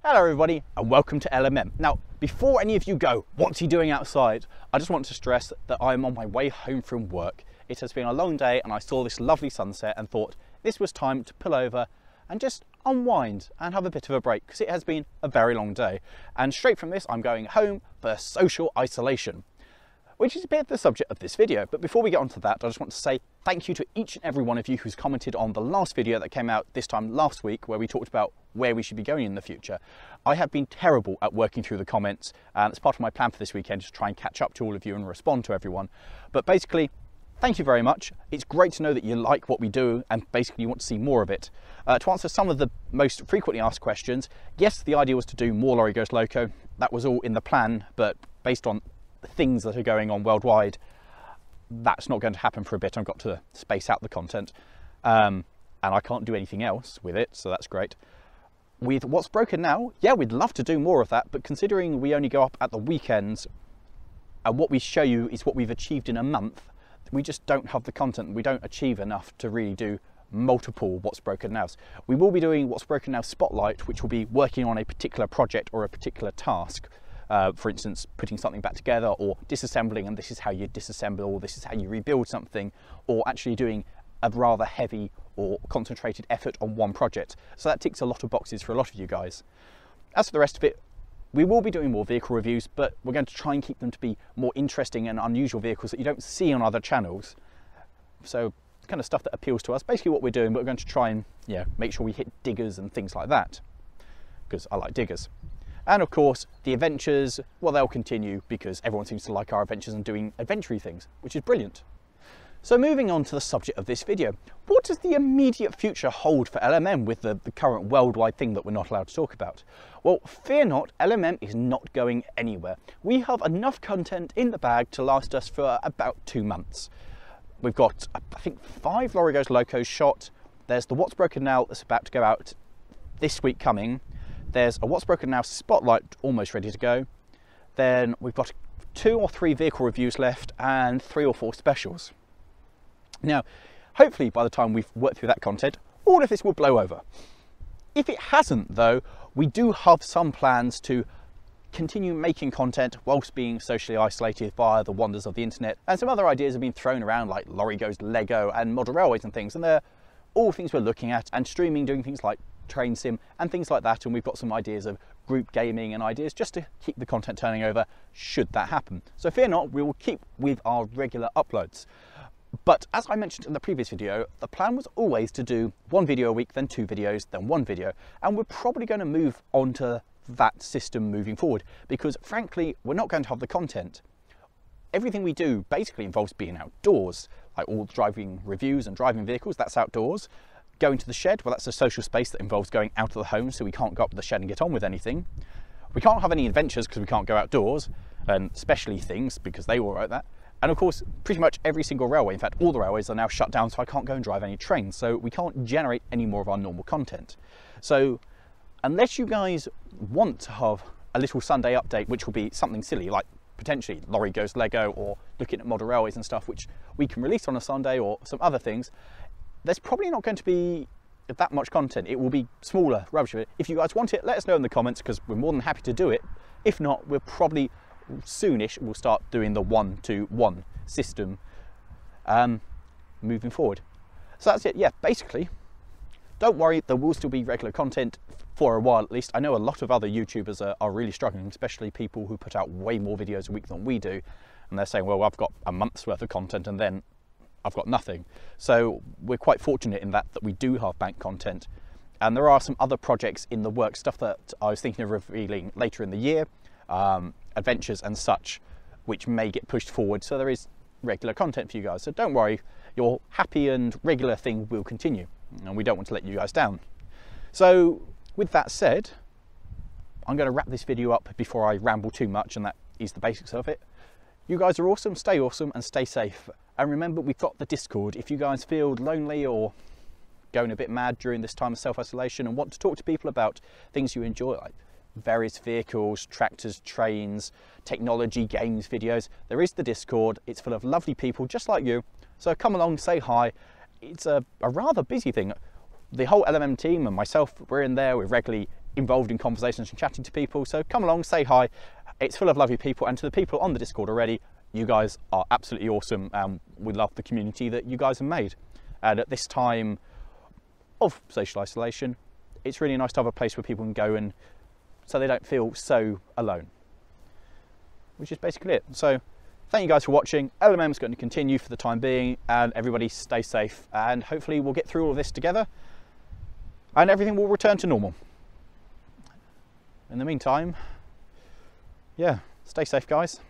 Hello everybody and welcome to LMM. Now, before any of you go, what's he doing outside? I just want to stress that I'm on my way home from work. It has been a long day and I saw this lovely sunset and thought this was time to pull over and just unwind and have a bit of a break because it has been a very long day. And straight from this, I'm going home for social isolation, which is a bit of the subject of this video. But before we get onto that, I just want to say thank you to each and every one of you who's commented on the last video that came out this time last week, where we talked about where we should be going in the future. I have been terrible at working through the comments, and it's part of my plan for this weekend to try and catch up to all of you and respond to everyone. But basically, thank you very much. It's great to know that you like what we do and basically you want to see more of it. To answer some of the most frequently asked questions, yes, the idea was to do more Lawrie Goes Loco. That was all in the plan, but based on things that are going on worldwide, that's not going to happen for a bit. I've got to space out the content, and I can't do anything else with it, so that's great. With What's Broken Now, yeah, we'd love to do more of that, but considering we only go up at the weekends and what we show you is what we've achieved in a month, we just don't have the content. We don't achieve enough to really do multiple What's Broken Nows. We will be doing What's Broken Now Spotlight, which will be working on a particular project or a particular task. For instance, putting something back together or disassembling, and this is how you disassemble, or this is how you rebuild something, or actually doing a rather heavy or concentrated effort on one project. So that ticks a lot of boxes for a lot of you guys. As for the rest of it, we will be doing more vehicle reviews, but we're going to try and keep them to be more interesting and unusual vehicles that you don't see on other channels. So kind of stuff that appeals to us, basically what we're doing, but we're going to try and make sure we hit diggers and things like that, because I like diggers. And of course, the adventures, well, they'll continue because everyone seems to like our adventures and doing adventure-y things, which is brilliant. So moving on to the subject of this video, what does the immediate future hold for LMM with the current worldwide thing that we're not allowed to talk about? Well, fear not, LMM is not going anywhere. We have enough content in the bag to last us for about 2 months. We've got, I think, 5 Lawrie Goes Locos shot. There's the What's Broken Now that's about to go out this week coming. There's a What's Broken Now Spotlight almost ready to go. Then we've got 2 or 3 vehicle reviews left and 3 or 4 specials. Now, hopefully by the time we've worked through that content, all of this will blow over. If it hasn't though, we do have some plans to continue making content whilst being socially isolated via the wonders of the internet. And some other ideas have been thrown around like Lawrie Goes Lego and model railways and things. And they're all things we're looking at, and streaming, doing things like train sim and things like that. And we've got some ideas of group gaming and ideas just to keep the content turning over should that happen. So fear not, we will keep with our regular uploads. But as I mentioned in the previous video, the plan was always to do 1 video a week, then 2 videos, then 1 video. And we're probably going to move on to that system moving forward because frankly, we're not going to have the content. Everything we do basically involves being outdoors, like all driving reviews and driving vehicles, that's outdoors. Going to the shed, well, that's a social space that involves going out of the home, so we can't go up to the shed and get on with anything. We can't have any adventures because we can't go outdoors, and especially things because they will write that. And of course, pretty much every single railway, in fact, all the railways are now shut down, so I can't go and drive any trains, so we can't generate any more of our normal content. So unless you guys want to have a little Sunday update, which will be something silly, like potentially Lawrie Goes Lego or looking at model railways and stuff, which we can release on a Sunday, or some other things, there's probably not going to be that much content. It will be smaller rubbish. If you guys want it, let us know in the comments because we're more than happy to do it. If not, we're probably soonish we'll start doing the 1-to-1 system moving forward. So that's it. Yeah, basically, don't worry, there will still be regular content for a while at least. I know a lot of other YouTubers are really struggling, especially people who put out way more videos a week than we do, and they're saying, well, I've got a month's worth of content and then I've got nothing. So we're quite fortunate in that we do have bank content. And there are some other projects in the works, stuff that I was thinking of revealing later in the year, adventures and such, which may get pushed forward. So there is regular content for you guys. So don't worry, your happy and regular thing will continue. And we don't want to let you guys down. So with that said, I'm going to wrap this video up before I ramble too much, and that is the basics of it. You guys are awesome, and stay safe. And remember, we've got the Discord. If you guys feel lonely or going a bit mad during this time of self-isolation and want to talk to people about things you enjoy, like various vehicles, tractors, trains, technology, games, videos, there is the Discord. It's full of lovely people just like you. So come along, say hi. It's a rather busy thing. The whole LMM team and myself, we're in there. We're regularly involved in conversations and chatting to people. So come along, say hi. It's full of lovely people, and to the people on the Discord already, you guys are absolutely awesome. We love the community that you guys have made. And at this time of social isolation, it's really nice to have a place where people can go and so they don't feel so alone, which is basically it. So thank you guys for watching. LMM is going to continue for the time being, and everybody stay safe, and hopefully we'll get through all of this together and everything will return to normal. In the meantime, yeah, stay safe, guys.